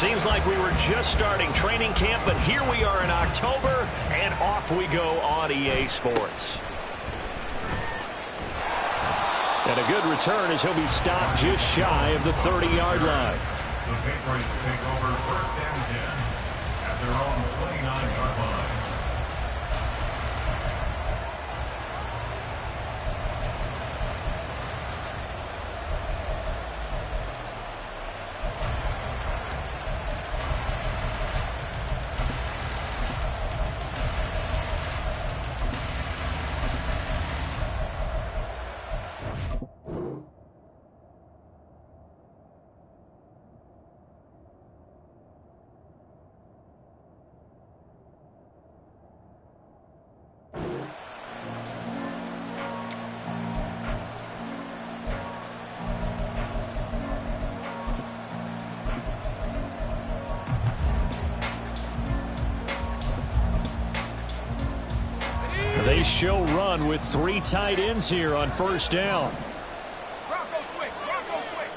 Seems like we were just starting training camp, but here we are in October, and off we go on EA Sports. And a good return as he'll be stopped just shy of the 30-yard line. The Patriots take over first and 10 at their own 29-yard line. They show run with 3 tight ends here on first down. Bronco switch, Bronco switch.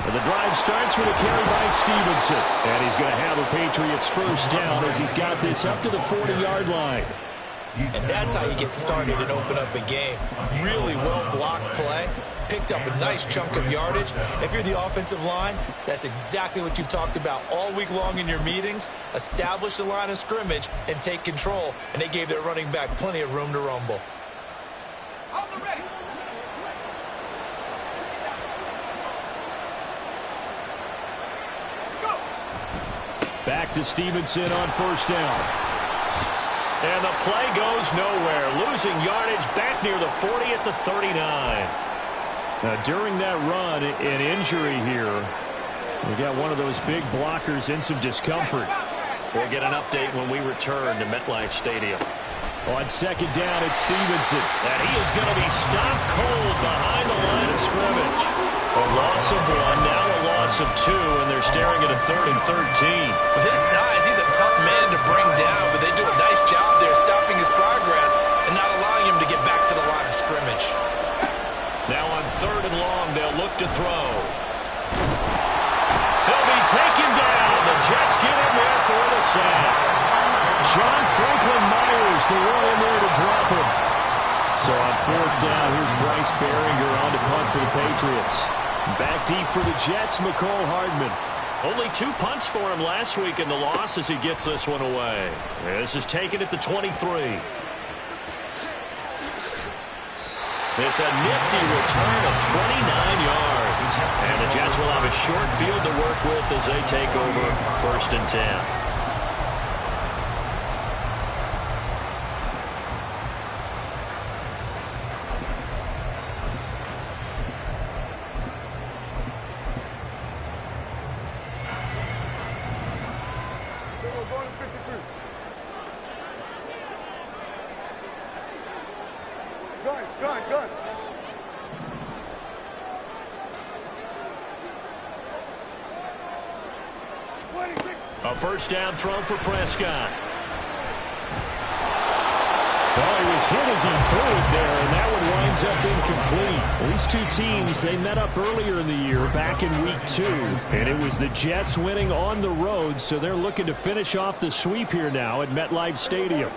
And the drive starts with a carry by Stevenson. And he's going to have a Patriots first down as he's got this up to the 40-yard line. And that's how you get started and open up a game. Really well-blocked play. Picked up a nice chunk of yardage. If you're the offensive line, that's exactly what you've talked about all week long in your meetings. Establish the line of scrimmage and take control. And they gave their running back plenty of room to rumble. Ready. Let's go. Back to Stevenson on first down. And the play goes nowhere. Losing yardage back near the 40 at the 39. Now, during that run, an injury here. We got one of those big blockers in some discomfort. We'll get an update when we return to MetLife Stadium. On second down, it's Stevenson. And he is going to be stopped cold behind the line of scrimmage. A loss of 1, now a loss of 2, and they're staring at a 3rd and 13. With his size, he's a tough man to bring down, but they do a nice job there stopping his progress and not allowing him to get back to the line of scrimmage. Now on 3rd and long, they'll look to throw. He'll be taken down. The Jets get him there for the sack. John Franklin Myers, the one in there to drop him. So on 4th down, here's Bryce Baringer on to punt for the Patriots. Back deep for the Jets, McCole Hardman. Only 2 punts for him last week in the loss as he gets this one away. This is taken at the 23. It's a nifty return of 29 yards. And the Jets will have a short field to work with as they take over 1st and 10. Gun. A first down throw for Prescott. Well, he was hit as he threw it there, and that one winds up incomplete. These two teams, they met up earlier in the year, back in Week 2, and it was the Jets winning on the road, so they're looking to finish off the sweep here now at MetLife Stadium.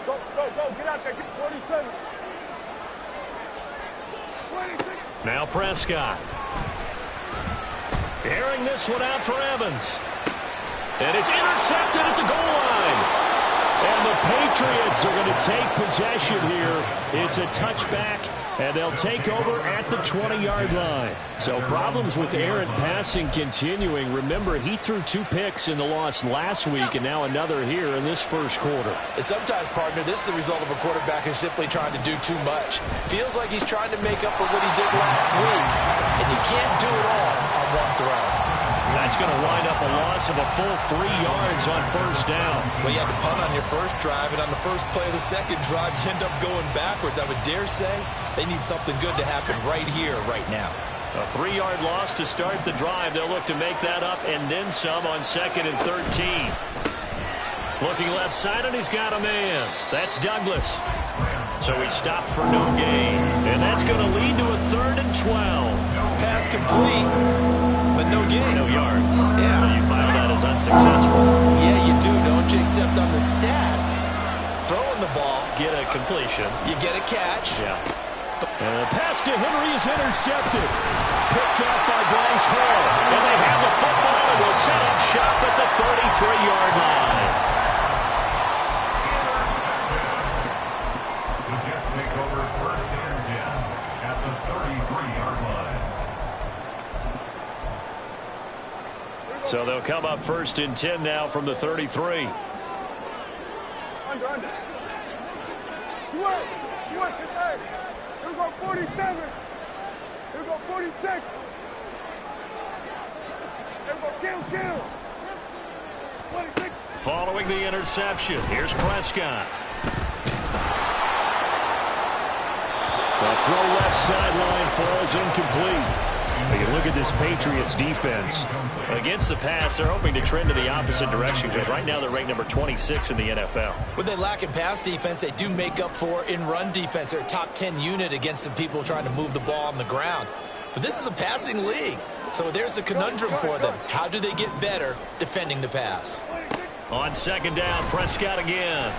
Go, get out there, get 47. Now Prescott. Airing this one out for Evans. And it's intercepted at the goal line. And the Patriots are going to take possession here. It's a touchback, and they'll take over at the 20-yard line. So problems with errant passing continuing. Remember, he threw 2 picks in the loss last week, and now another here in this first quarter. And sometimes, partner, this is the result of a quarterback who's simply trying to do too much. Feels like he's trying to make up for what he did last week, and you can't do it all on one throw. That's going to wind up a loss of a full 3 yards on first down. Well, you had to punt on your first drive, and on the first play of the second drive, you end up going backwards. I would dare say they need something good to happen right here, right now. A 3-yard loss to start the drive. They'll look to make that up and then some on 2nd and 13. Looking left side, and he's got a man. That's Douglas. So he stopped for no gain. And that's going to lead to a 3rd and 12. Pass complete, but no gain. No yards. Yeah. So you filed that as unsuccessful. Yeah, you do, don't you? Except on the stats. Throwing the ball. Get a completion. You get a catch. Yeah. And the pass to Henry is intercepted. Picked up by Bryce Hall. And they have the football and will set up shop at the 33-yard line. The Jets take over 1st and 10 at the 33-yard line. So they'll come up 1st and 10 now from the 33. Under. Stewart, today. Here we go 47. Here we go 46. Here we go kill. 26. Following the interception, here's Prescott. The throw left sideline falls incomplete. We can look at this Patriots defense. Against the pass, they're hoping to trend in the opposite direction because right now they're ranked number 26 in the NFL. What they lack in pass defense, they do make up for in run defense. They're a top 10 unit against the people trying to move the ball on the ground. But this is a passing league, so there's a conundrum for them. How do they get better defending the pass? On 2nd down, Prescott again.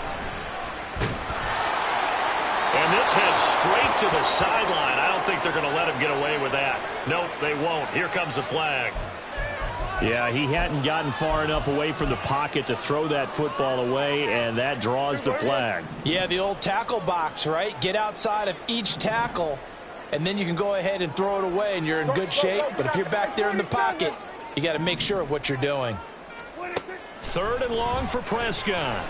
And this heads straight to the sideline. I don't think they're going to let him get away with that. Nope, they won't. Here comes the flag. Yeah, he hadn't gotten far enough away from the pocket to throw that football away, and that draws the flag. Yeah, the old tackle box, right? Get outside of each tackle, and then you can go ahead and throw it away, and you're in good shape. But if you're back there in the pocket, you got to make sure of what you're doing. 3rd and long for Prescott.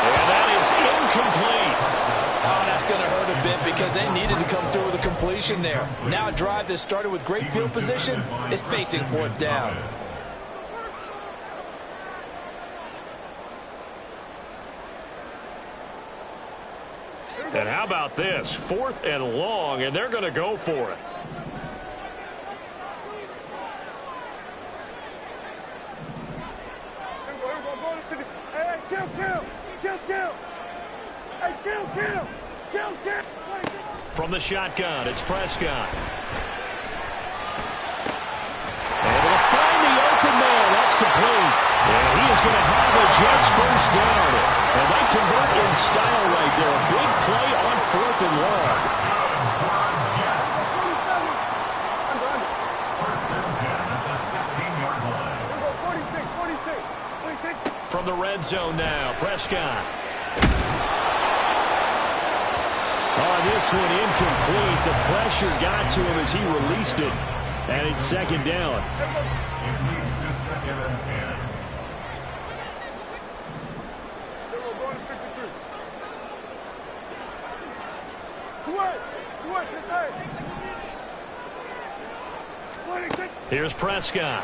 And that is incomplete. Oh, that's going to hurt a bit because they needed to come through with a completion there. Now a drive that started with great field position is facing 4th down. And how about this? 4th and long, and they're going to go for it. Kill. From the shotgun, it's Prescott. Able to find the open man. That's complete. And he is going to have the Jets 1st down. And they convert in style right there. A big play on 4th and long. From the red zone now, Prescott. Oh, this one incomplete. The pressure got to him as he released it. And it's 2nd down. It leads to 2nd and 10. Here's Prescott.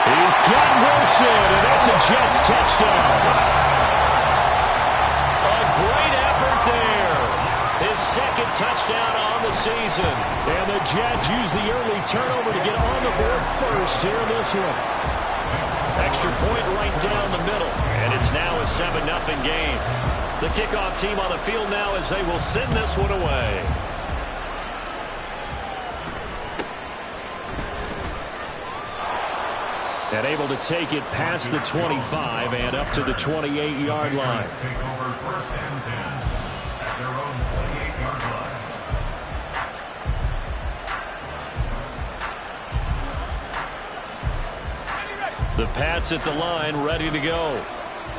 He's got Wilson, and that's a Jets touchdown. A great effort there. His 2nd touchdown on the season. And the Jets use the early turnover to get on the board first here in this one. Extra point right down the middle. And it's now a 7-0 game. The kickoff team on the field now as they will send this one away. And able to take it past the 25 and up to the 28-yard line. Take over 1st and 10 at their own 28-yard line. The Pats at the line, ready to go.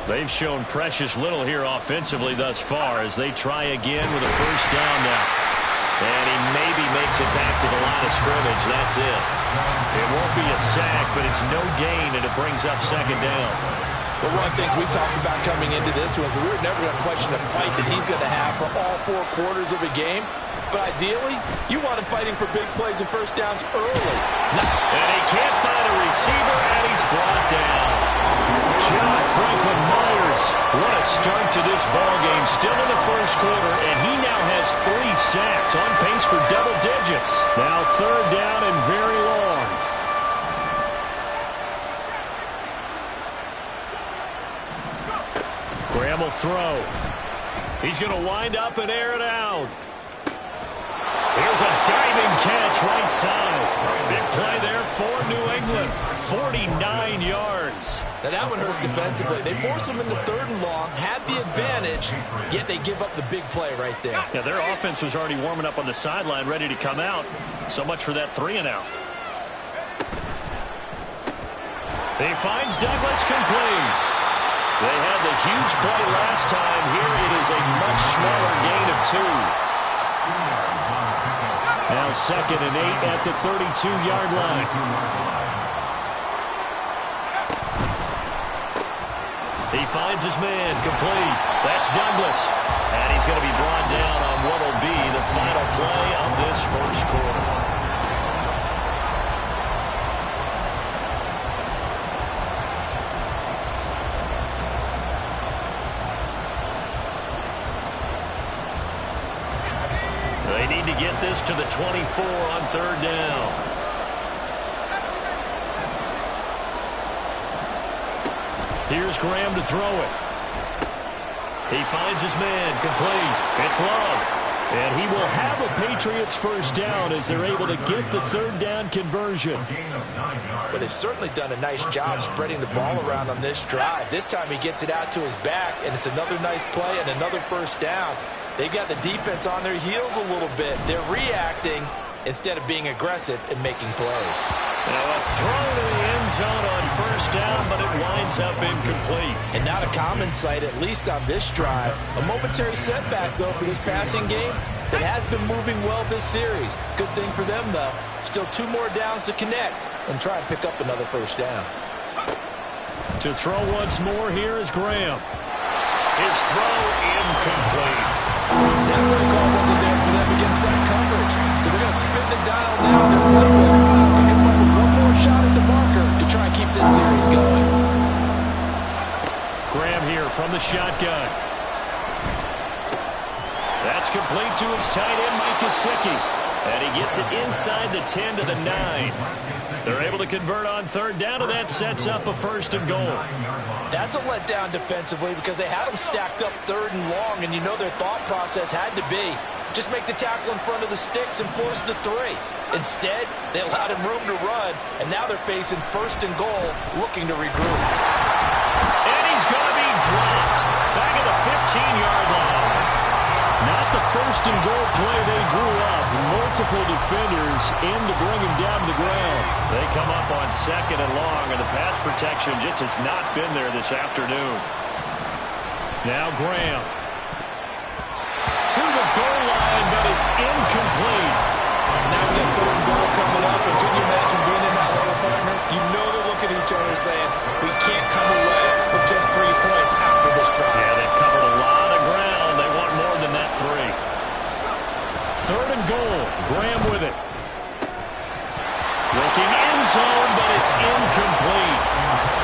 They've shown precious little here offensively thus far as they try again with a 1st down now. And he maybe makes it back to the line of scrimmage. That's it. It won't be a sack, but it's no gain, and it brings up 2nd down. Well, one of the things we talked about coming into this was we were never going to question the fight that he's going to have for all 4 quarters of a game. But ideally, you want him fighting for big plays and 1st downs early. And he can't find a receiver, and he's brought down. John Franklin Myers, what a start to this ballgame. Still in the 1st quarter, and he now has 3 sacks, on pace for double digits. Now 3rd down and very long. Graham will throw. He's going to wind up and air it out. Here's a diving catch right side. Big play there for New England. 49 yards. Now that one hurts defensively. They force him into 3rd and long, had the advantage, yet they give up the big play right there. Yeah, their offense was already warming up on the sideline, ready to come out. So much for that 3-and-out. He finds Douglas complete. They had the huge play last time. Here it is a much smaller gain of 2. Now 2nd and 8 at the 32-yard line. He finds his man complete. That's Douglas. And he's going to be brought down on what will be the final play of this first quarter. They need to get this to the 24 on 3rd down. Here's Graham to throw it. He finds his man complete. It's Love. And he will have a Patriots first down as they're able to get the 3rd down conversion. But they've certainly done a nice job spreading the ball around on this drive. This time he gets it out to his back, and it's another nice play and another first down. They've got the defense on their heels a little bit. They're reacting instead of being aggressive and making plays. Now a throw to the end zone on first down, but it winds up incomplete. And not a common sight, at least on this drive. A momentary setback, though, for this passing game that has been moving well this series. Good thing for them, though. Still 2 more downs to connect and try and pick up another first down. To throw once more, here is Graham. His throw incomplete. That play call wasn't there for them against that coverage. So they're going to spin the dial now in their playbook and come up with one more shot at the marker to try and keep this series going. Graham here from the shotgun. That's complete to his tight end, Mike Gesicki. And he gets it inside the 10 to the 9. They're able to convert on 3rd down, and that sets up a 1st and goal. That's a letdown defensively because they had them stacked up 3rd and long, and you know their thought process had to be just make the tackle in front of the sticks and force the 3. Instead, they allowed him room to run, and now they're facing 1st and goal, looking to regroup. And he's going to be dropped back at the 15-yard line. Not the 1st and goal play they drew up. Multiple defenders in to bring him down to the ground. They come up on 2nd and long, and the pass protection just has not been there this afternoon. Now Graham. To the goal line, but it's incomplete. Now we got 3rd and goal coming up, and can you imagine being in that hole, partner? You know they're looking at each other saying, we can't come away with just 3 points after this drive. Yeah, they've covered a lot of ground. They want more than that 3. 3rd and goal. Graham with it. Looking end zone, but it's incomplete.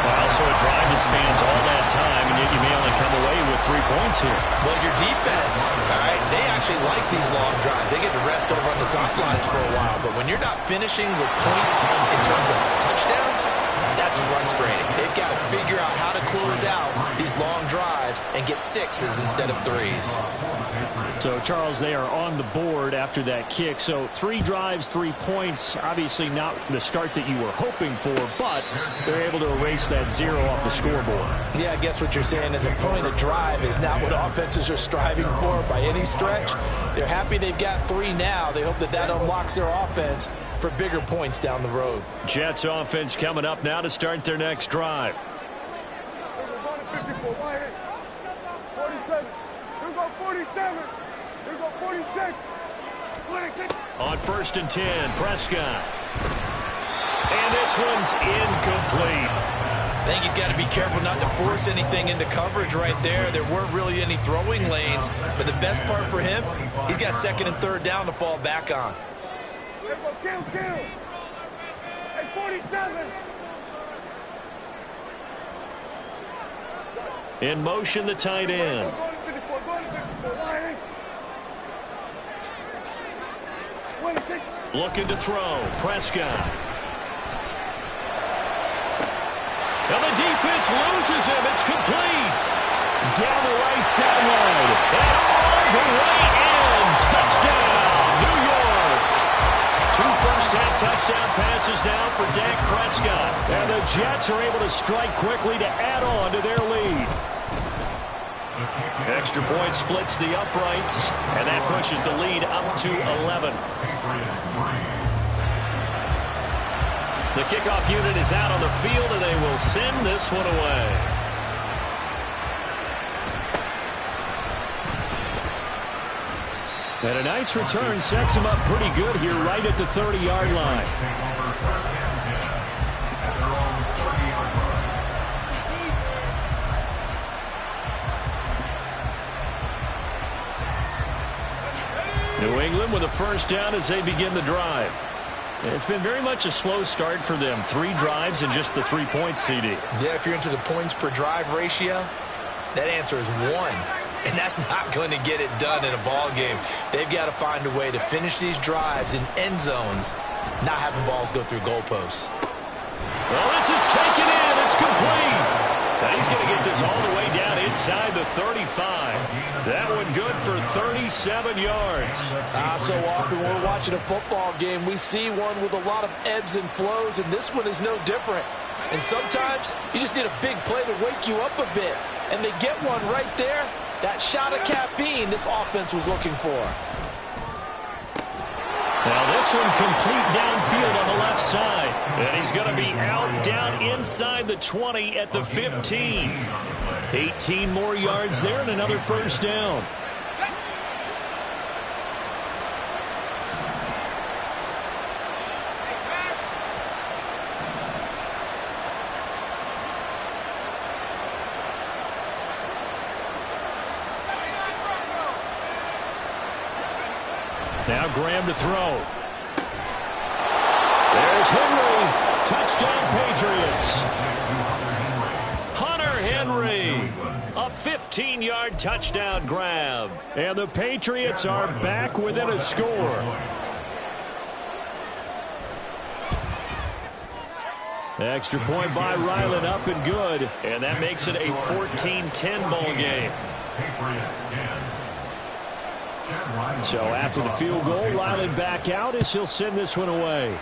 Also a drive that spans all that time, and yet you may only come away with 3 points here. Well, your defense, all right, they actually like these long drives. They get to rest over on the sidelines for a while. But when you're not finishing with points in terms of touchdowns, that's frustrating. They've got to figure out how to close out these long drives and get 6s instead of 3s. So, Charles, they are on the board after that kick. So 3 drives, 3 points. Obviously not the start that you were hoping for, but they're able to erase that 0 off the scoreboard. Yeah, I guess what you're saying is a point of drive is not what offenses are striving for by any stretch. They're happy they've got 3 now. They hope that that unlocks their offense for bigger points down the road. Jets offense coming up now to start their next drive. 47. Here go 47. Here go 46. On 1st and 10, Prescott. And this one's incomplete. I think he's got to be careful not to force anything into coverage right there. There weren't really any throwing lanes, but the best part for him, he's got 2nd and 3rd down to fall back on. Here go kill. At 47. In motion, the tight end. Looking to throw. Prescott. And the defense loses him. It's complete. Down the right sideline. And all the way in. Touchdown, New York. 2 first-half touchdown passes now for Dak Prescott. And the Jets are able to strike quickly to add on to their lead. Extra point splits the uprights, and that pushes the lead up to 11. The kickoff unit is out on the field, and they will send this one away. And a nice return sets him up pretty good here right at the 30-yard line. New England with a first down as they begin the drive. It's been very much a slow start for them. 3 drives and just the 3 points, CD. Yeah, if you're into the points per drive ratio, that answer is 1. And that's not going to get it done in a ball game. They've got to find a way to finish these drives in end zones, not having balls go through goalposts. Well, this is taken in. It's complete. And he's going to get this all the way down inside the 35. That one good for 37 yards. So often when we're watching a football game, we see one with a lot of ebbs and flows, and this one is no different. And sometimes you just need a big play to wake you up a bit. And they get one right there. That shot of caffeine this offense was looking for. Now this one complete downfield on the left side. And he's going to be out down inside the 20 at the 15. 18 more yards there and another first down. Now Graham to throw. There's Henry. Touchdown, Patriots. Hunter Henry. A 15-yard touchdown grab. And the Patriots are back within a score. Extra point by Ryland, up and good. And that makes it a 14-10 ball game. So after the field goal, Ryland back out as he'll send this one away.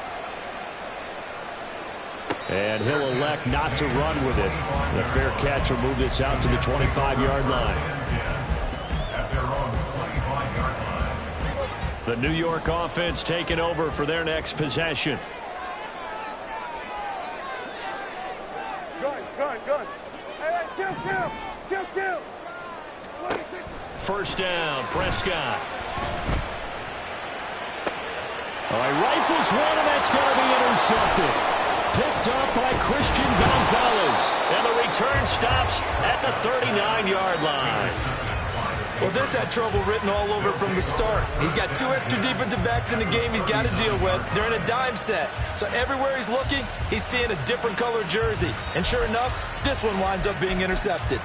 And he'll elect not to run with it. The fair catch will move this out to the 25-yard line. The New York offense taking over for their next possession. Gun. Hey, kill. First down, Prescott. All right, rifles one, and that's going to be intercepted. Picked up by Christian Gonzalez. And the return stops at the 39-yard line. Well, this had trouble written all over from the start. He's got 2 extra defensive backs in the game he's got to deal with. They're in a dime set. So everywhere he's looking, he's seeing a different color jersey. And sure enough, this one winds up being intercepted.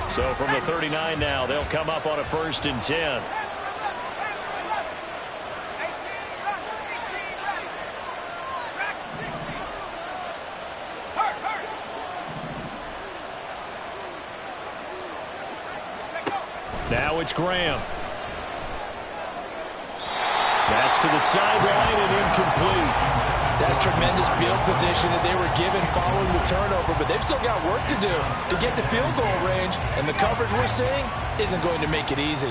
So from the 39 now, they'll come up on a 1st and 10. Now it's Graham. That's to the sideline and incomplete. That's tremendous field position that they were given following the turnover, but they've still got work to do to get to field goal range, and the coverage we're seeing isn't going to make it easy.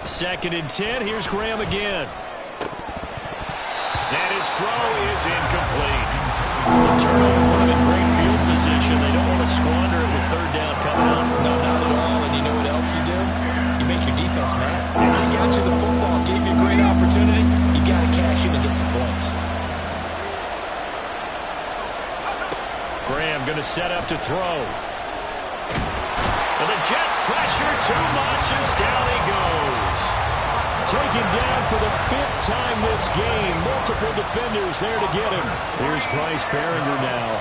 Second and 10. Here's Graham again. And his throw is incomplete. The turnover put him in great field position. They don't want to squander it with 3rd down coming up. No, not at all. And you know what else you do? You make your defense mad. If they got you the football, gave you a great opportunity, you got to cash in and get some points. Graham going to set up to throw. And the Jets pressure too much as down he goes. Taken down for the 5th time this game. Multiple defenders there to get him. Here's Bryce Behringer now.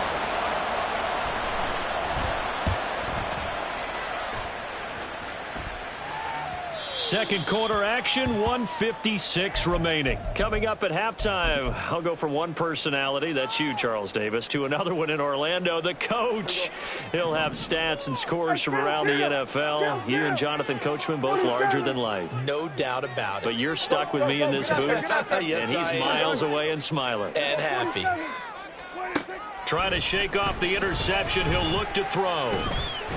second quarter action, 1:56 remaining. Coming up at halftime, I'll go from one personality, that's you, Charles Davis, to another one in Orlando, the coach. He'll have stats and scores from around the NFL. You and Jonathan Coachman both larger than life. No doubt about it. But you're stuck with me in this booth, Yes, and he's miles away and smiling. And happy. Trying to shake off the interception. He'll look to throw.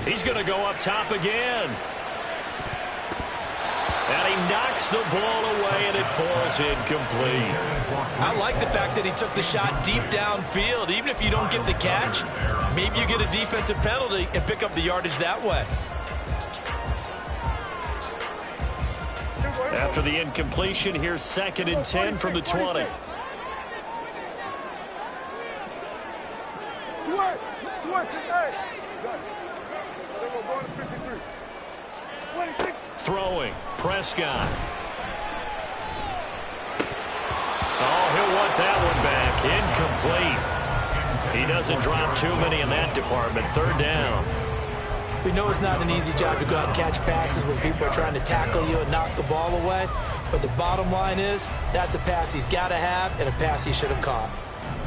He's going to go up top again. And he knocks the ball away, and it falls incomplete. I like the fact that he took the shot deep downfield. Even if you don't get the catch, maybe you get a defensive penalty and pick up the yardage that way. After the incompletion, here's 2nd and 10 from the 20. Throwing, Prescott. Oh, he'll want that one back. Incomplete. He doesn't drop too many in that department. 3rd down. We know it's not an easy job to go out and catch passes when people are trying to tackle you and knock the ball away. But the bottom line is, that's a pass he's got to have and a pass he should have caught.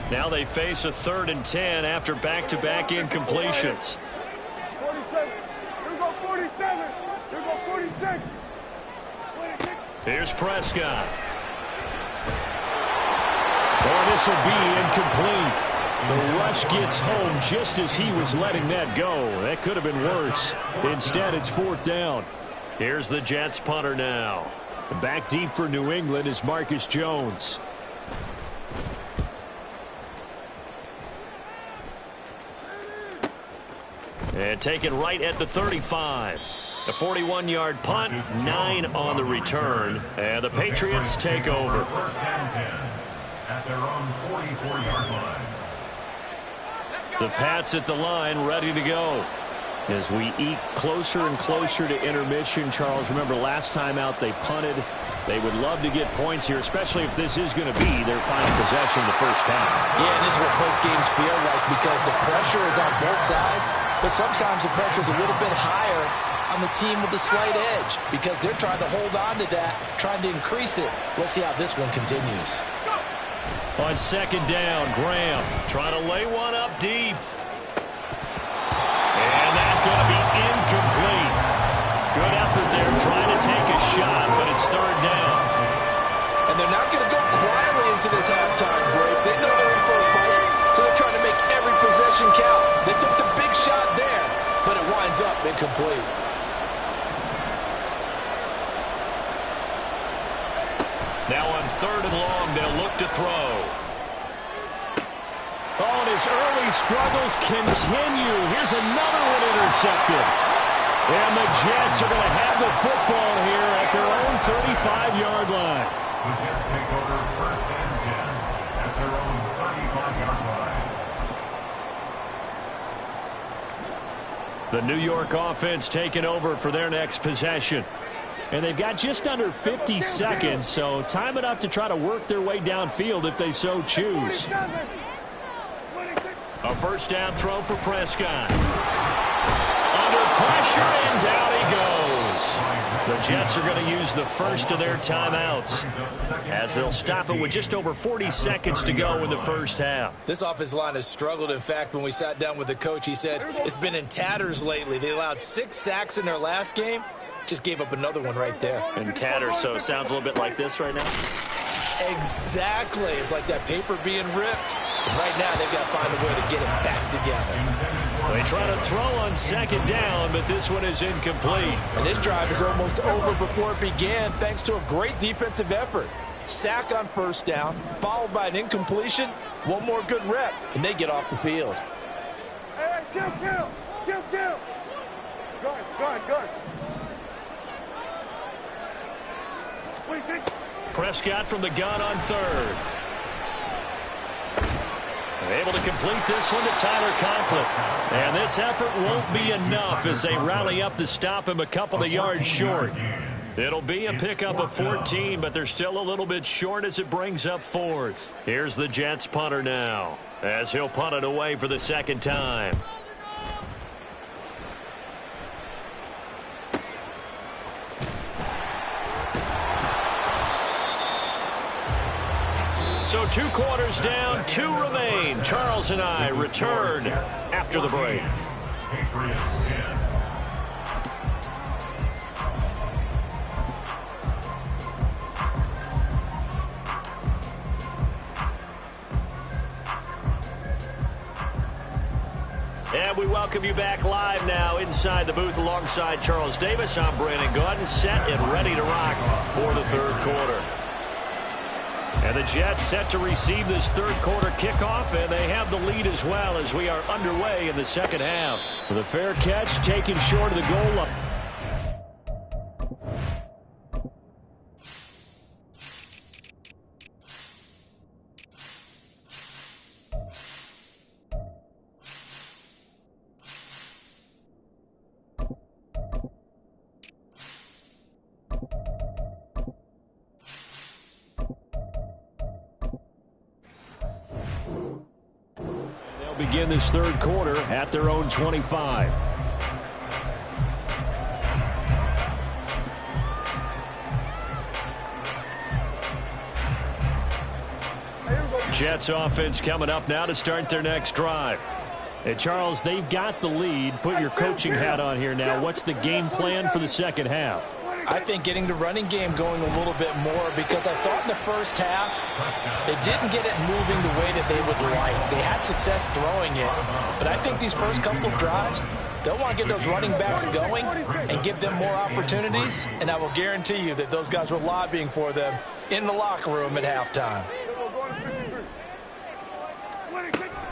Now they face a 3rd and 10 after back-to-back incompletions. 47. Here we go 47. Here we go 46. 26. Here's Prescott. Oh, this will be incomplete. The rush gets home just as he was letting that go. That could have been worse. Instead, it's 4th down. Here's the Jets punter now. Back deep for New England is Marcus Jones. And taken right at the 35. A 41-yard punt, 9 on the return. And the Patriots take over. First and 10 at their own 44-yard line. The Pats at the line, ready to go. As we eke closer and closer to intermission, Charles, remember last time out they punted. They would love to get points here, especially if this is going to be their final possession of the first half. Yeah, and this is what close games feel like because the pressure is on both sides, but sometimes the pressure is a little bit higher on the team with the slight edge because they're trying to hold on to that, trying to increase it. Let's see how this one continues. On 2nd down, Graham trying to lay one up deep. And that's going to be incomplete. Good effort there trying to take a shot, but it's 3rd down. And they're not going to go quietly into this halftime break. They know they're in for a fight, so they're trying to make every possession count. They took the big shot there, but it winds up incomplete. Now on 3rd and long, they'll look to throw. Oh, and his early struggles continue. Here's another one intercepted. And the Jets are going to have the football here at their own 35-yard line. The Jets take over 1st and 10 at their own 35-yard line. The New York offense taking over for their next possession. And they've got just under 50 seconds, so time enough to try to work their way downfield if they so choose. A 1st down throw for Prescott. Under pressure, and down he goes. The Jets are going to use the first of their timeouts as they'll stop it with just over 40 seconds to go in the first half. This offensive line has struggled. In fact, when we sat down with the coach, he said it's been in tatters lately. They allowed 6 sacks in their last game. Just gave up another one right there. And tatters, so it sounds a little bit like this right now. Exactly. It's like that paper being ripped. And right now, they've got to find a way to get it back together. They try to throw on 2nd down, but this one is incomplete. And this drive is almost over before it began thanks to a great defensive effort. Sack on 1st down, followed by an incompletion. One more good rep, and they get off the field. Hey, chill. Good. Prescott from the gun on 3rd. Able to complete this one to Tyler Conklin. And this effort won't be enough as they rally up to stop him a couple of yards short. It'll be a pickup of 14, but they're still a little bit short as it brings up 4th. Here's the Jets punter now as he'll punt it away for the 2nd time. So 2 quarters down, 2 remain. Charles and I return after the break. Patriots 10. And we welcome you back live now inside the booth alongside Charles Davis. I'm Brandon Gaudin, set and ready to rock for the 3rd quarter. And the Jets set to receive this 3rd quarter kickoff, and they have the lead as well as we are underway in the 2nd half. The fair catch taken short of the goal line. Begin this 3rd quarter at their own 25. Jets offense coming up now to start their next drive. Hey, Charles, they've got the lead. Put your coaching hat on here now. What's the game plan for the 2nd half? I think getting the running game going a little bit more, because I thought in the first half they didn't get it moving the way that they would like. They had success throwing it, but I think these first couple of drives, they'll want to get those running backs going and give them more opportunities, and I will guarantee you that those guys were lobbying for them in the locker room at halftime.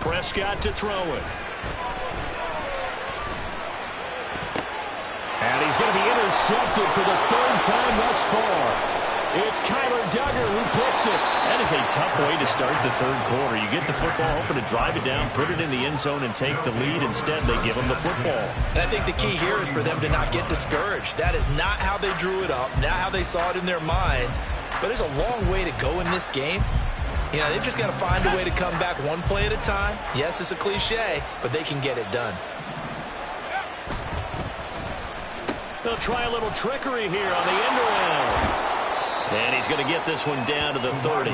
Prescott to throw it. And he's going to be intercepted for the 3rd time thus far. It's Kyler Duggar who picks it. That is a tough way to start the 3rd quarter. You get the football, hoping to drive it down, put it in the end zone, and take the lead. Instead, they give him the football. And I think the key here is for them to not get discouraged. That is not how they drew it up, not how they saw it in their minds. But there's a long way to go in this game. You know, they've just got to find a way to come back one play at a time. Yes, it's a cliche, but they can get it done. They'll try a little trickery here on the end around. And he's going to get this one down to the 30.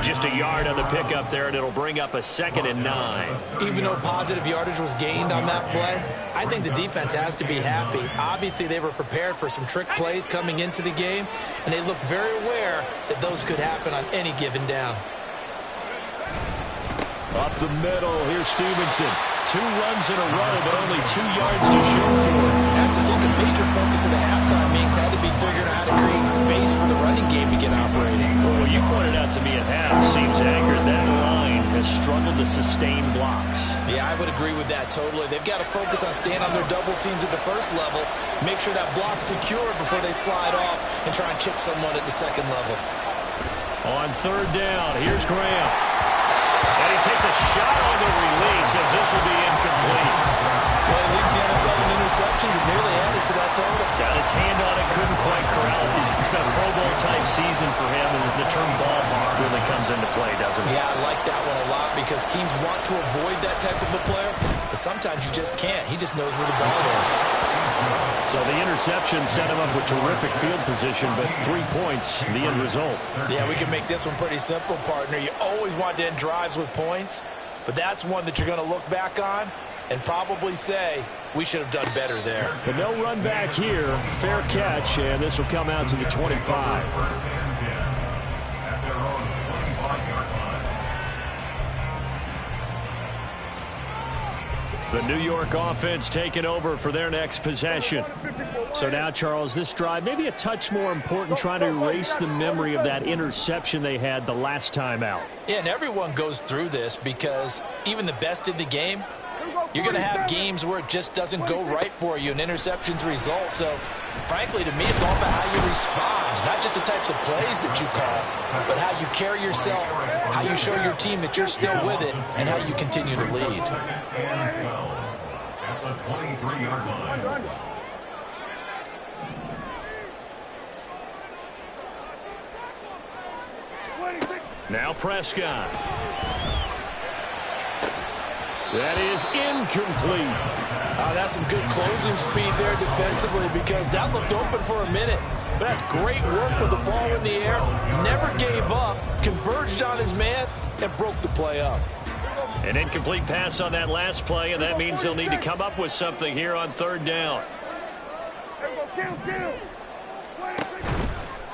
Just a yard on the pickup there, and it'll bring up a 2nd and 9. Even though positive yardage was gained on that play, I think the defense has to be happy. Obviously, they were prepared for some trick plays coming into the game, and they looked very aware that those could happen on any given down. Up the middle, here's Stevenson. 2 runs in a row, but only 2 yards to show for it. I have to think a major focus of the halftime meetings had to be figuring out how to create space for the running game to get operating. Well, you pointed out to me at half, seems accurate. That line has struggled to sustain blocks. Yeah, I would agree with that totally. They've got to focus on staying on their double teams at the first level, make sure that block's secure before they slide off and try and chip someone at the 2nd level. On 3rd down, here's Graham. And he takes a shot on the release as this will be incomplete. Well, he leads the NFL in interceptions and nearly added to that total. Got his hand on it, couldn't quite corral it. It's been a Pro Bowl-type season for him, and the term ball hawk really comes into play, doesn't it? Yeah, I like that one a lot because teams want to avoid that type of a player, but sometimes you just can't. He just knows where the ball is. So the interception set him up with terrific field position, but 3 points, the end result. Yeah, we can make this one pretty simple, partner. You always want to end drives with points, but that's one that you're going to look back on and probably say, we should have done better there. But no run back here. Fair catch, and this will come out to the 25. At their own 25-yard line. The New York offense taking over for their next possession. So now, Charles, this drive maybe a touch more important, trying to erase the memory of that interception they had the last time out. Yeah, and everyone goes through this because even the best in the game, you're going to have games where it just doesn't go right for you, and interceptions result. So, frankly, to me, it's all about how you respond, not just the types of plays that you call, but how you carry yourself, how you show your team that you're still with it, and how you continue to lead. And 12 at the 23-yard line. Now Prescott. That is incomplete. That's some good closing speed there defensively because that looked open for a minute. But that's great work with the ball in the air. Never gave up, converged on his man, and broke the play up. An incomplete pass on that last play, and that means they'll need to come up with something here on third down.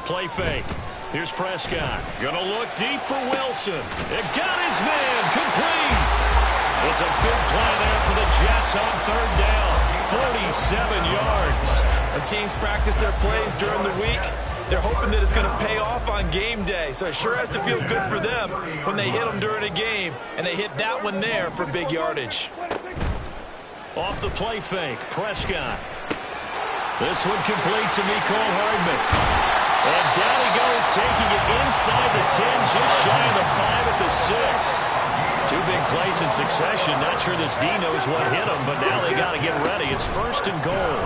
Play fake. Here's Prescott. Gonna look deep for Wilson. It got his man complete. It's a big play there for the Jets on third down. 47 yards. And teams practice their plays during the week. They're hoping that it's going to pay off on game day. So it sure has to feel good for them when they hit them during a game. And they hit that one there for big yardage. Off the play fake, Prescott. This one complete to Mecole Hardman. And down he goes, taking it inside the 10, just shy of the 5 at the 6. Two big plays in succession. Not sure this D knows what hit him, but now they got to get ready. It's first and goal.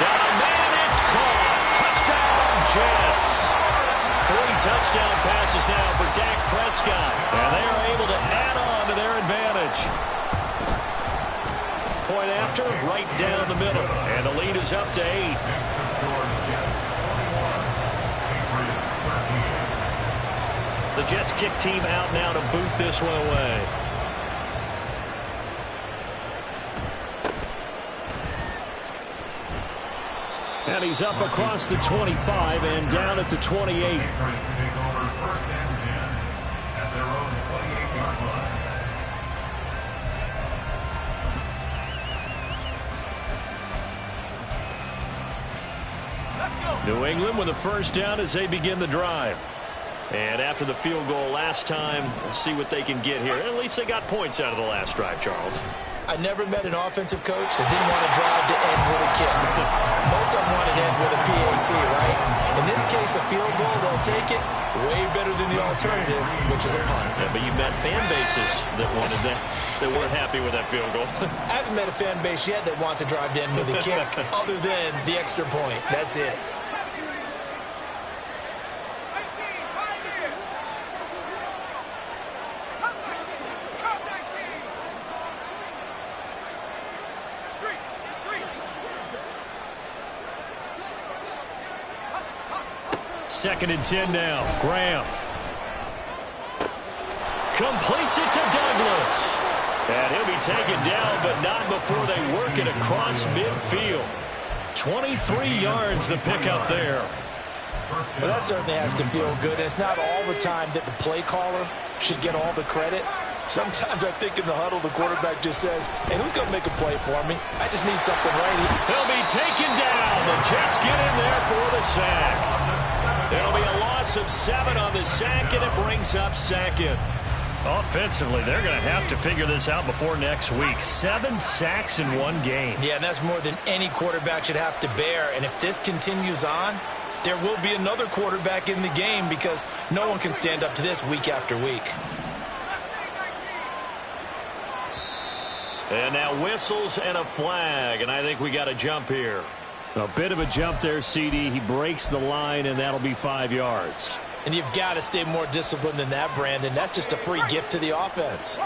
Got a man, it's caught. Touchdown, Jets. 3 touchdown passes now for Dak Prescott. And they are able to add on to their advantage. Point after, right down the middle. And the lead is up to 8. The Jets kick team out now to boot this one away. And he's up across the 25 and down at the 28. New England with a first down as they begin the drive. And after the field goal last time, we'll see what they can get here. At least they got points out of the last drive, Charles. I never met an offensive coach that didn't want to drive to end with a kick. Most of them want to end with a PAT, right? In this case, a field goal, they'll take it. Way better than the alternative, which is a punt. Yeah, but you've met fan bases that wanted that, that weren't happy with that field goal. I haven't met a fan base yet that wants to drive to end with a kick other than the extra point. That's it. Second and 10 now. Graham completes it to Douglas. And he'll be taken down, but not before they work it across midfield. 23 yards the pickup there. Well, that certainly has to feel good. It's not all the time that the play caller should get all the credit. Sometimes I think in the huddle, the quarterback just says, hey, who's going to make a play for me? I just need something right here. He'll be taken down. The Jets get in there for the sack. It'll be a loss of 7 on the sack, and it brings up second. Offensively, they're going to have to figure this out before next week. 7 sacks in one game. Yeah, and that's more than any quarterback should have to bear. And if this continues on, there will be another quarterback in the game because no one can stand up to this week after week. And now whistles and a flag, and I think we got a jump here. A bit of a jump there, CD. He breaks the line, and that'll be 5 yards. And you've got to stay more disciplined than that, Brandon. That's just a free gift to the offense.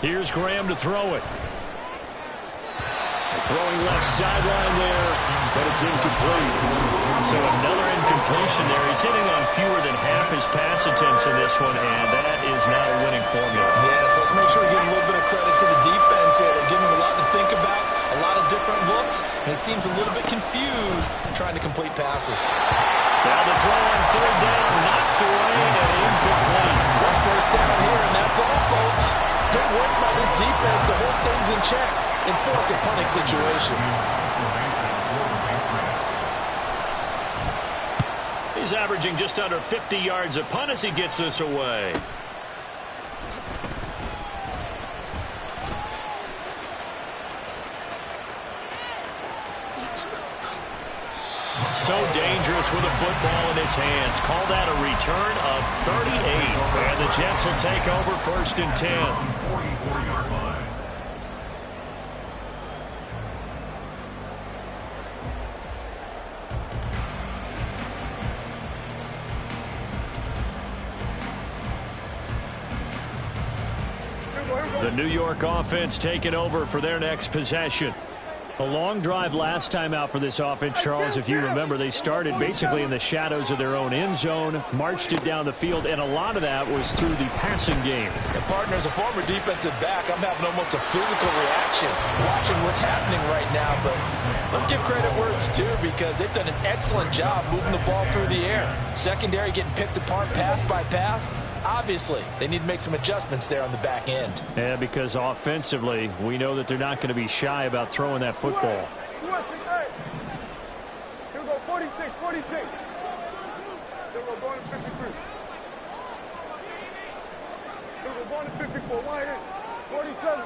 Here's Graham to throw it. Throwing left sideline there, but it's incomplete. So another incompletion there. He's hitting on fewer than half his pass attempts in this one, and that is not a winning formula. Yeah, so let's make sure we give a little bit of credit to the defense here. They're giving him a lot to think about, a lot of different looks, and he seems a little bit confused trying to complete passes. Now the throw on third down, knocked away and incomplete. One first down here, and that's all, folks. Good work by this defense to hold things in check and force a punting situation. He's averaging just under 50 yards a punt as he gets this away. So dangerous with a football in his hands. Call that a return of 38. And the Jets will take over 1st and 10. 44-yard line. The New York offense taking over for their next possession. A long drive last time out for this offense, Charles. If you remember, they started basically in the shadows of their own end zone, marched it down the field, and a lot of that was through the passing game. And partner, as a former defensive back, I'm having almost a physical reaction watching what's happening right now. But let's give credit where it's due, because they've done an excellent job moving the ball through the air. Secondary getting picked apart pass by pass. Obviously, they need to make some adjustments there on the back end. Yeah, because offensively, we know that they're not going to be shy about throwing that football. Here we go, 46, 46. Here we go, going to 53. Here we go, going to 54, wide in. 47.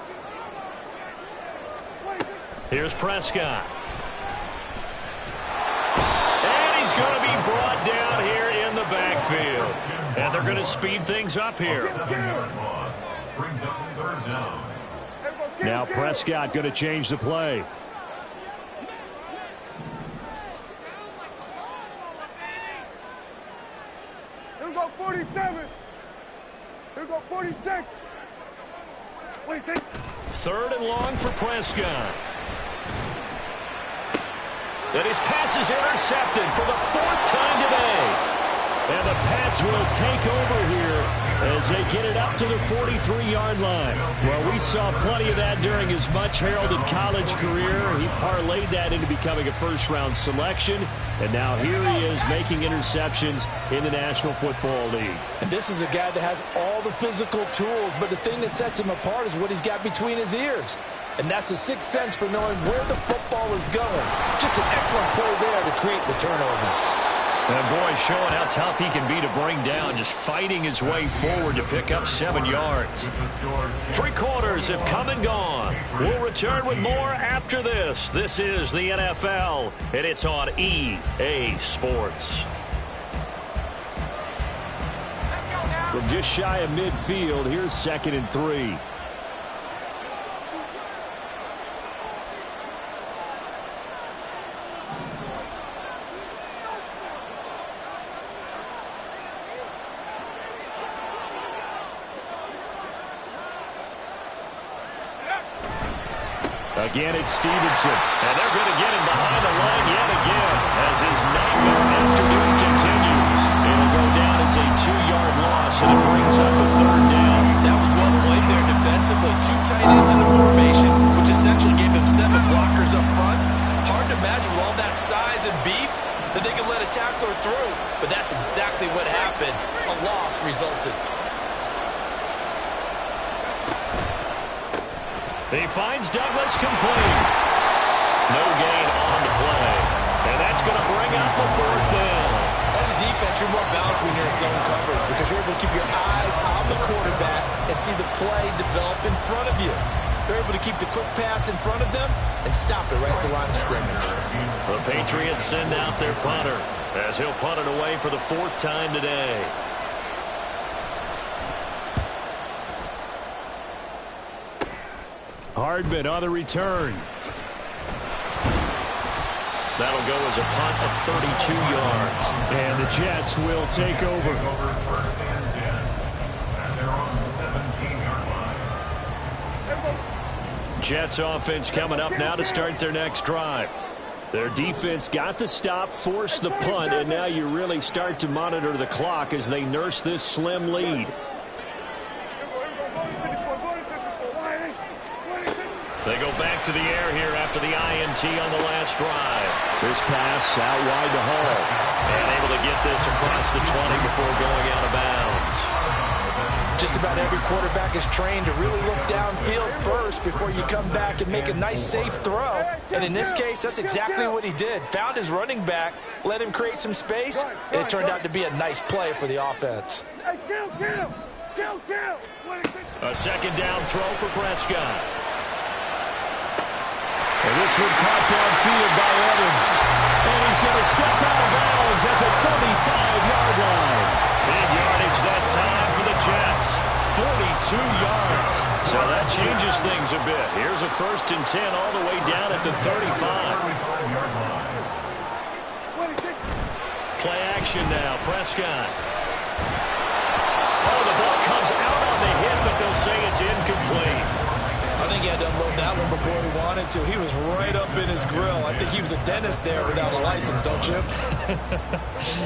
26. Here's Prescott. And he's going to be brought down here in the backfield. And they're going to speed things up here. Brings up 3rd down. Now Prescott going to change the play. Here we go, 47. Here we go, 46. 26. 3rd and long for Prescott. And his pass is intercepted for the 4th time today. And the Pats will take over here as they get it up to the 43-yard line. Well, we saw plenty of that during his much-heralded college career. He parlayed that into becoming a first-round selection. And now here he is making interceptions in the National Football League. And this is a guy that has all the physical tools, but the thing that sets him apart is what he's got between his ears. And that's the sixth sense for knowing where the football is going. Just an excellent play there to create the turnover. And boy, showing how tough he can be to bring down, just fighting his way forward to pick up 7 yards. 3 quarters have come and gone. We'll return with more after this. This is the NFL, and it's on EA Sports. From just shy of midfield, here's 2nd and 3. Again, it's Stevenson. And they're going to get him behind the line yet again as his nightmare afternoon continues. It'll go down as a 2-yard loss, and it brings up a 3rd down. That was well played there defensively. 2 tight ends in the formation, which essentially gave him 7 blockers up front. Hard to imagine with all that size and beef that they could let a tackler through. But that's exactly what happened. A loss resulted. He finds Douglas complete. No gain on the play. And that's going to bring up a 4th down. As a defense, you're more balanced when you're in zone coverage because you're able to keep your eyes on the quarterback and see the play develop in front of you. They're able to keep the quick pass in front of them and stop it right at the line of scrimmage. The Patriots send out their punter as he'll punt it away for the 4th time today. Hardman on the return. That'll go as a punt of 32 yards. And the Jets will take over. 1st and 10. And they're on the 17-yard line. Jets offense coming up now to start their next drive. Their defense got the stop, forced the punt, and now you really start to monitor the clock as they nurse this slim lead. They go back to the air here after the INT on the last drive. This pass out wide to Hall. And able to get this across the 20 before going out of bounds. Just about every quarterback is trained to really look downfield first before you come back and make a nice, safe throw. And in this case, that's exactly what he did. Found his running back, let him create some space, and it turned out to be a nice play for the offense. A 2nd down throw for Prescott. And this one caught downfield by Evans. And he's going to step out of bounds at the 35-yard line. a bit. Here's a 1st and 10 all the way down at the 35. Play action now. Prescott. Oh, the ball comes out on the hit, but they'll say it's incomplete. I think he had to unload that one before he wanted to. He was right up in his grill. I think he was a dentist there without a license, don't you?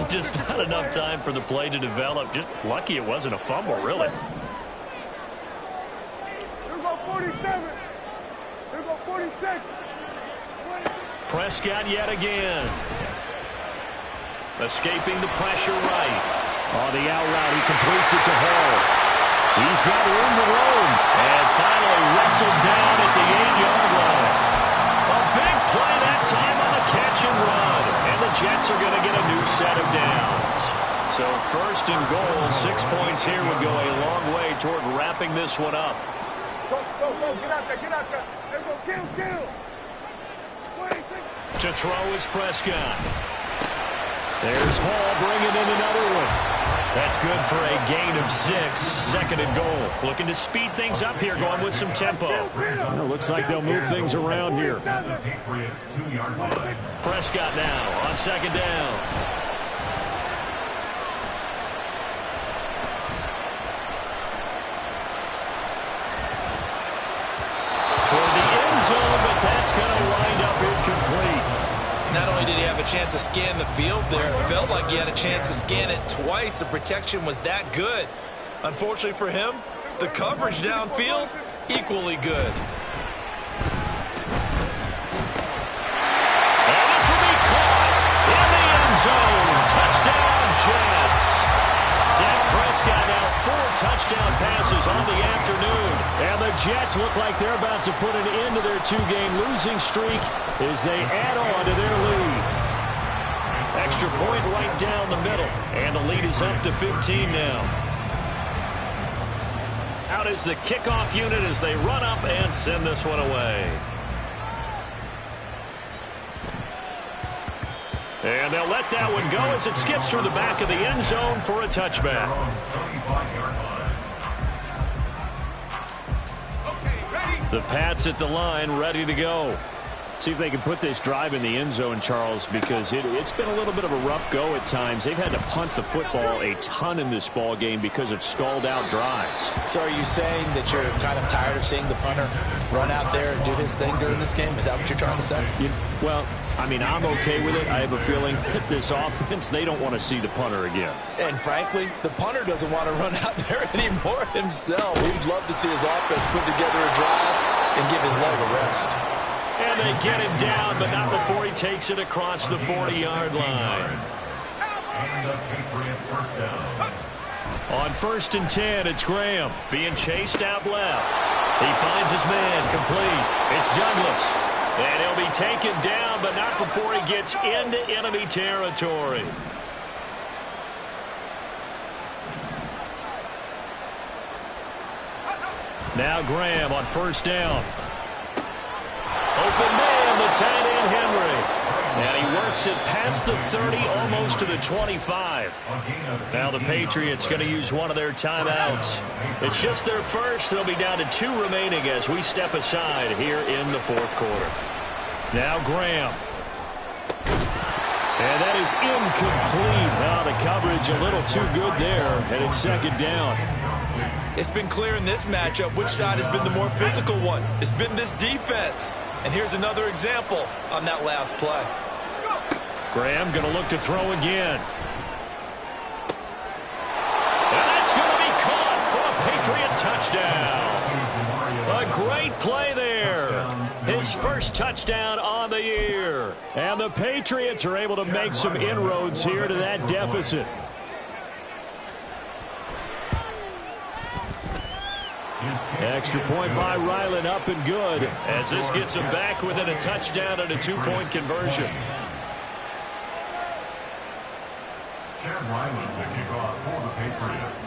Just not enough time for the play to develop. Just lucky it wasn't a fumble, really. Here go 47. Here go 46. Prescott yet again. Escaping the pressure right. On the out route, he completes it to Hall. He's got room to roam. And finally wrestled down at the 8-yard line. A big play that time on the catch and run. And the Jets are going to get a new set of downs. So 1st and goal, 6 points here would go a long way toward wrapping this one up. Go, get out there, get out there. There go, kill. 26. To throw is Prescott. There's Hall bringing in another one. That's good for a gain of 6. 2nd and goal. Looking to speed things up here, going with some tempo. Well, looks like they'll move things around here. Patriots 2-yard line. Prescott now on 2nd down. Toward the end zone, but that's going to wind up incomplete. Not only did he have a chance to scan the field there, it felt like he had a chance to scan it twice. The protection was that good. Unfortunately for him, the coverage downfield, equally good. And this will be caught in the end zone. Touchdown, Jets. Dak Prescott now 4 touchdown passes on the afternoon. And the Jets look like they're about to put an end to their 2-game losing streak as they add on to their lead. Extra point right down the middle. And the lead is up to 15 now. Out is the kickoff unit as they run up and send this one away. And they'll let that one go as it skips through the back of the end zone for a touchback. The Pats at the line, ready to go. See if they can put this drive in the end zone, Charles, because it's been a little bit of a rough go at times. They've had to punt the football a ton in this ball game because of stalled-out drives. So are you saying that you're kind of tired of seeing the punter run out there and do his thing during this game? Is that what you're trying to say? Well, I mean, I'm okay with it. I have a feeling that this offense, they don't want to see the punter again. And frankly, the punter doesn't want to run out there anymore himself. We'd love to see his offense put together a drive and give his leg a rest. And they get him down, but not before he takes it across the 40-yard line. And the Patriot 1st down. On 1st and 10, it's Graham being chased out left. He finds his man complete. It's Douglas. And he'll be taken down, but not before he gets into enemy territory. Now Graham on 1st down. Open man, the tight end Henry. And he works it past the 30, almost to the 25. Now the Patriots going to use one of their timeouts. It's just their first. They'll be down to 2 remaining as we step aside here in the 4th quarter. Now Graham. And that is incomplete. Now the coverage a little too good there, and it's 2nd down. It's been clear in this matchup which side has been the more physical one. It's been this defense. And here's another example on that last play. Graham going to look to throw again. And that's going to be caught for a Patriot touchdown. A great play there. His first touchdown on the year. And the Patriots are able to make some inroads here to that deficit. Extra point by Ryland, up and good, as this gets him back within a touchdown and a 2-point conversion. Chad Ryland, the kickoff for the Patriots.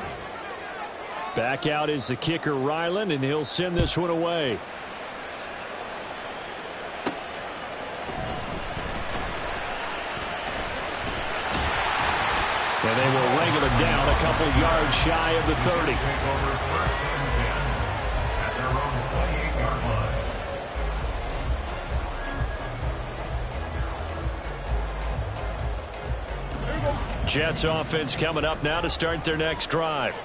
Back out is the kicker, Ryland, and he'll send this one away. And they will wrangle him down a couple yards shy of the 30. Take over 1st and 10 at their own 28-yard line. Jets offense coming up now to start their next drive.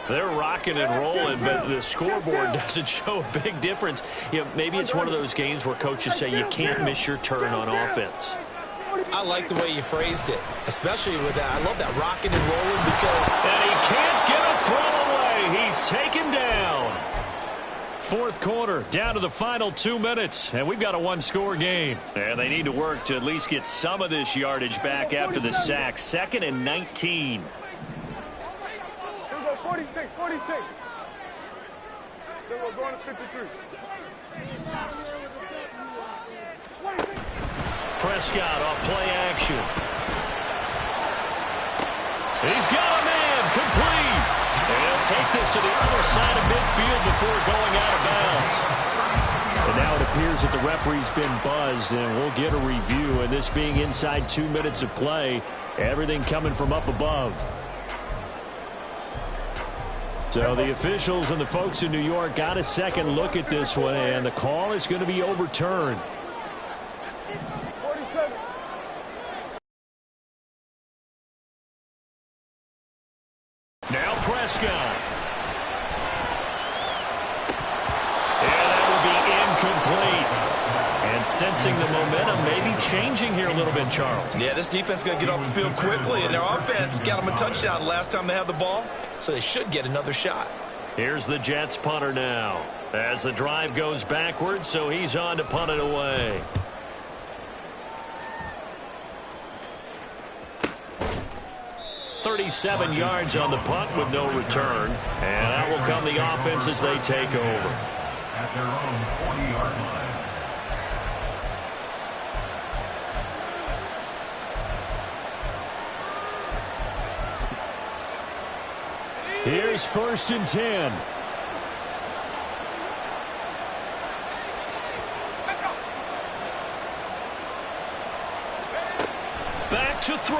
They're rocking and rolling, but the scoreboard doesn't show a big difference. You know, maybe it's one of those games where coaches say you can't miss your turn on offense. I like the way you phrased it, especially with that. I love that rocking and rolling because... And he can't get a throw away. He's taken down. Fourth quarter, down to the final 2 minutes, and we've got a one-score game. And they need to work to at least get some of this yardage back after the sack. 2nd and 19. 46, 46. Then we're going to 53. Prescott off play action. He's got a man, complete. And he'll take this to the other side of midfield before going out of bounds. And now it appears that the referee's been buzzed, and we'll get a review. And this being inside 2 minutes of play, everything coming from up above. So the officials and the folks in New York got a second look at this one, and the call is going to be overturned. 47. Now Prescott. And that will be incomplete. And sensing the momentum maybe changing here a little bit, Charles. Yeah, this defense is going to get off the field quickly, and their offense got them a touchdown last time they had the ball, so they should get another shot. Here's the Jets punter now as the drive goes backwards, so he's on to punt it away. "37 yards on the punt with no return. And that will come the offense as they take over. At their own 40-yard line. Here's 1st and 10. Back to throw.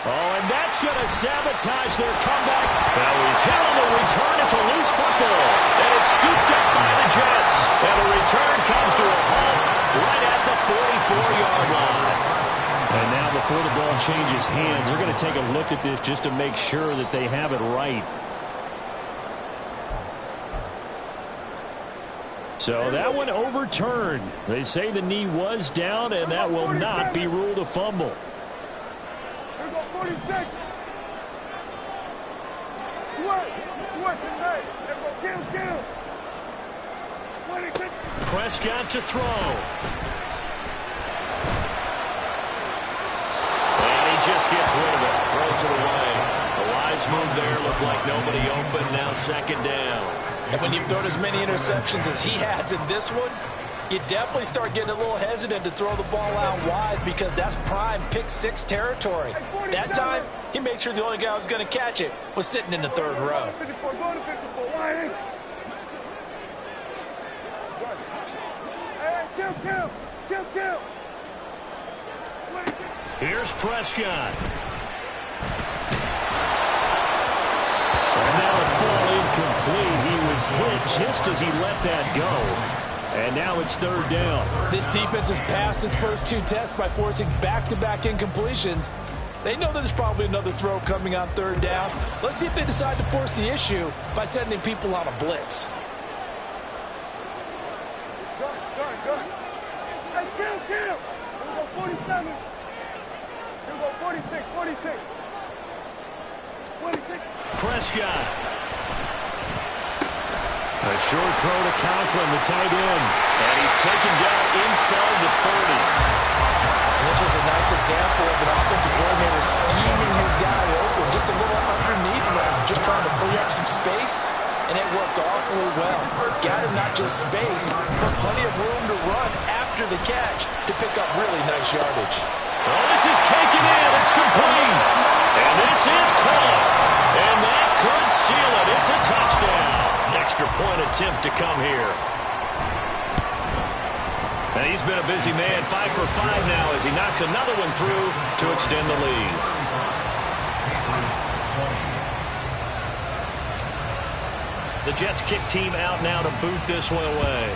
Oh, and that's going to sabotage their comeback. Now he's hit on the return. It's a loose football. And it's scooped up by the Jets. And the return comes to a halt right at the 44-yard line. And now before the ball changes hands, they're going to take a look at this just to make sure that they have it right. So that one overturned. They say the knee was down, and that will not be ruled a fumble. Here go 46. Switch tonight. Here go kill. 26. Prescott to throw. Just gets rid of it, throws it away. A wise move there, looked like nobody open, now 2nd down. And when you've thrown as many interceptions as he has in this one, you definitely start getting a little hesitant to throw the ball out wide because that's prime pick 6 territory. That time, he made sure the only guy who was going to catch it was sitting in the 3rd row. 54, go to 54. Why? Hey, kill. Here's Prescott. And now a fall incomplete. He was hit just as he let that go. And now it's 3rd down. This defense has passed its first 2 tests by forcing back-to-back incompletions. They know that there's probably another throw coming on 3rd down. Let's see if they decide to force the issue by sending people on a blitz. Good. Hey, kill. Here we go 47. Here we go 46. Prescott. A short throw to Conklin, the tight end. And he's taken down inside the 30. And this was a nice example of an offensive coordinator scheming his guy open, just a little underneath him, just trying to free up some space, and it worked awfully well. Got him not just space, but plenty of room to run after the catch to pick up really nice yardage. Oh, this is taken in. It's complete. And this is caught. And that could seal it. It's a touchdown. Extra point attempt to come here. And he's been a busy man. 5 for 5 now as he knocks another one through to extend the lead. The Jets kick team out now to boot this one away.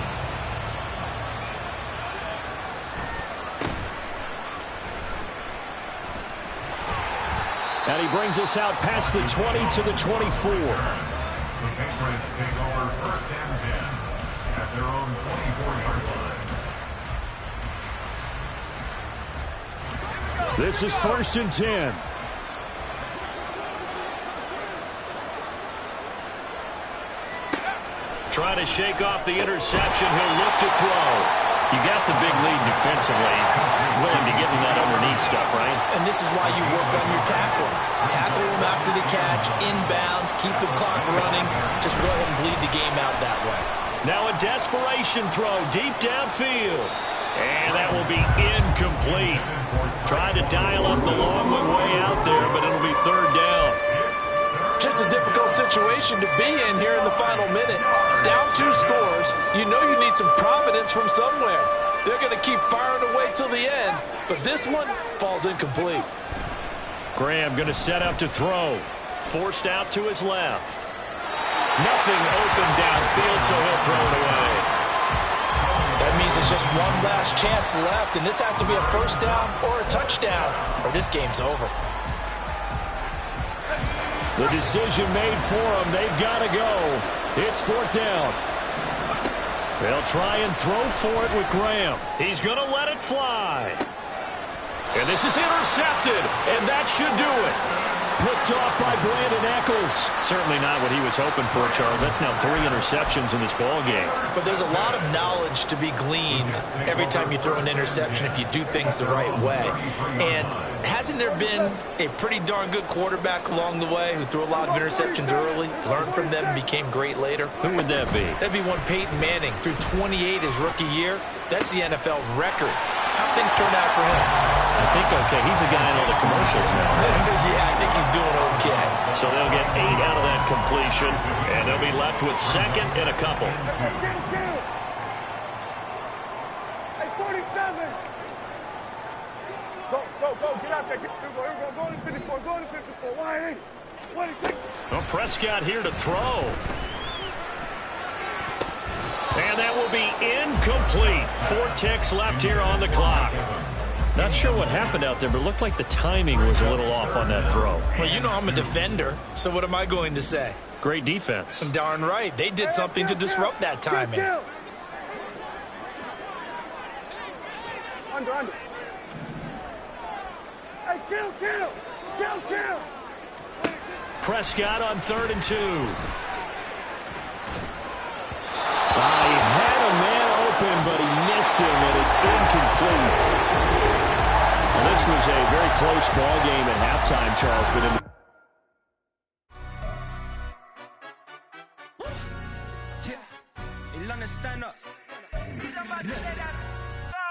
And he brings us out past the 20 to the 24. The Patriots take over first and 10 at their own 24-yard line. This is 1st and 10. Trying to shake off the interception. He'll look to throw. You got the big lead defensively. Willing to give him that underneath stuff, right? And this is why you work on your tackling. Tackle him after the catch, inbounds, keep the clock running. Just go ahead and bleed the game out that way. Now a desperation throw deep downfield. And that will be incomplete. Tried to dial up the long one way out there, but it'll be 3rd down. Just a difficult situation to be in here in the final minute. Down 2 scores. You know you need some providence from somewhere. They're going to keep firing away till the end, but this one falls incomplete. Graham going to set up to throw. Forced out to his left. Nothing open downfield, so he'll throw it away. That means it's just one last chance left, and this has to be a 1st down or a touchdown, or this game's over. The decision made for them. They've got to go. It's 4th down. They'll try and throw for it with Graham. He's going to let it fly. And this is intercepted, and that should do it. Picked off by Brandon Echols. Certainly not what he was hoping for, Charles. That's now 3 interceptions in this ball game. But there's a lot of knowledge to be gleaned every time you throw an interception if you do things the right way. And hasn't there been a pretty darn good quarterback along the way who threw a lot of interceptions early, learned from them, and became great later? Who would that be? That'd be one Peyton Manning. Threw 28 his rookie year. That's the NFL record. How things turned out for him? I think okay. He's a guy in all the commercials now. Yeah, I think he's doing okay. So they'll get 8 out of that completion, and they'll be left with 2nd and a couple. Hey, 47. Go, get out there. Here we go. Go to 54. Go to 54. Why ain't 26. Well, Prescott here to throw. And that will be incomplete. 4 ticks left here on the clock. Not sure what happened out there, but it looked like the timing was a little off on that throw. Well, you know I'm a defender, so what am I going to say? Great defense. Darn right. They did something to disrupt that timing. Under. Hey, kill. Prescott on 3rd and 2. He had a man open, but he missed him, and it's incomplete. Well, this was a very close ball game at halftime, Charles, but in the stand up.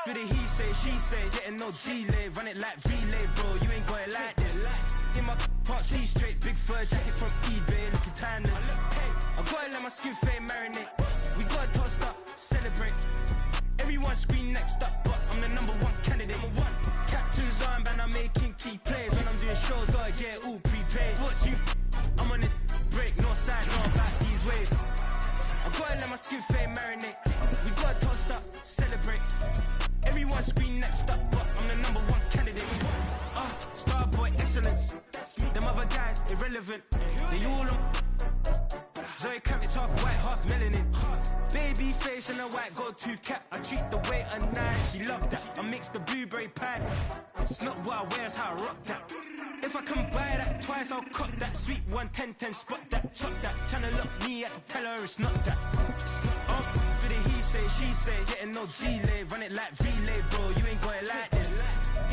Do the he say, she say, getting no delay, run it like relay, bro. You ain't got it like this. In my can't see straight, big fur jacket from eBay, looking timeless. I gotta let my skin fade marinate. We gotta toast up, celebrate. Everyone scream next up, but I'm the #1 candidate. Captain's armband, I'm making key plays. When I'm doing shows, gotta get it all prepaid. What you? I'm on it break, no side, no back these ways. I gotta let my skin fade marinate. We gotta toast up, celebrate. Everyone scream next up, but I'm the #1 candidate. Starboy excellence. Them other guys irrelevant. They all on. Zoe Kravitz half white, half melanin. Baby face and a white gold tooth cap. I treat the waiter nice, she loved that. I mix the blueberry pie. It's not what I wear, it's how I rock that. If I can buy that twice, I'll cop that. Sweet 110, spot that, chop that. Tryna look me at to tell her it's not that. Do the he say, she say, getting no delay. Run it like relay, bro, you ain't got it like this.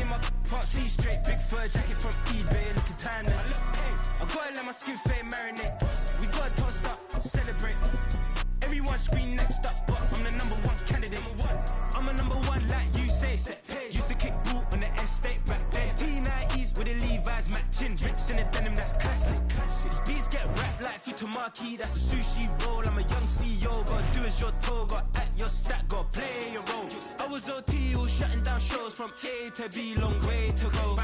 In my can't see straight, big fur jacket from eBay, looking timeless. I gotta let my skin fade marinate. We gotta toast up, celebrate. Everyone scream next up, but I'm the #1 candidate. I'm a #1 like you say, set page. Used to kick boot on the estate back then. T90s with the Levi's matching. Rips in the denim, that's classic. These beats get wrapped like Futamaki, that's a sushi roll. I'm a young CEO, gotta do as you're told. Gotta act your stat, gotta play your role. I was OT, all shutting down shows from A to B, long way to go.